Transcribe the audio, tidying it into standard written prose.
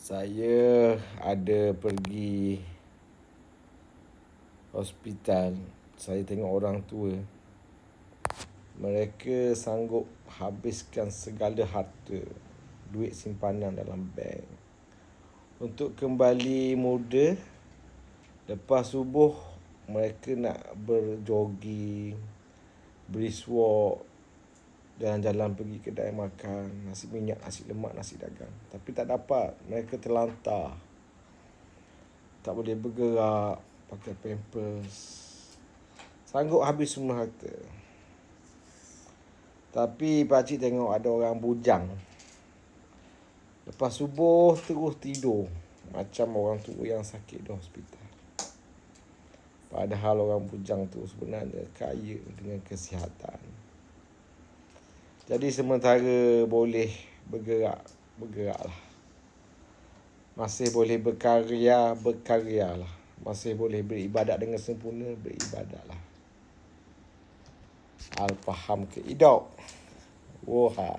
Saya ada pergi hospital. Saya tengok orang tua. Mereka sanggup habiskan segala harta, duit simpanan dalam bank, untuk kembali muda. Lepas subuh, mereka nak berjogging, brisk walk, jalan-jalan pergi kedai makan, nasi minyak, nasi lemak, nasi dagang. Tapi tak dapat, mereka terlantar. Tak boleh bergerak, pakai pampers. Sanggup habis semua harta. Tapi pakcik tengok ada orang bujang. Lepas subuh terus tidur, macam orang tua yang sakit di hospital. Padahal orang bujang tu sebenarnya kaya dengan kesihatan. Jadi sementara boleh bergeraklah. Masih boleh berkaryalah. Masih boleh beribadat dengan sempurna, beribadatlah. Al-faham ke hidup. Wah.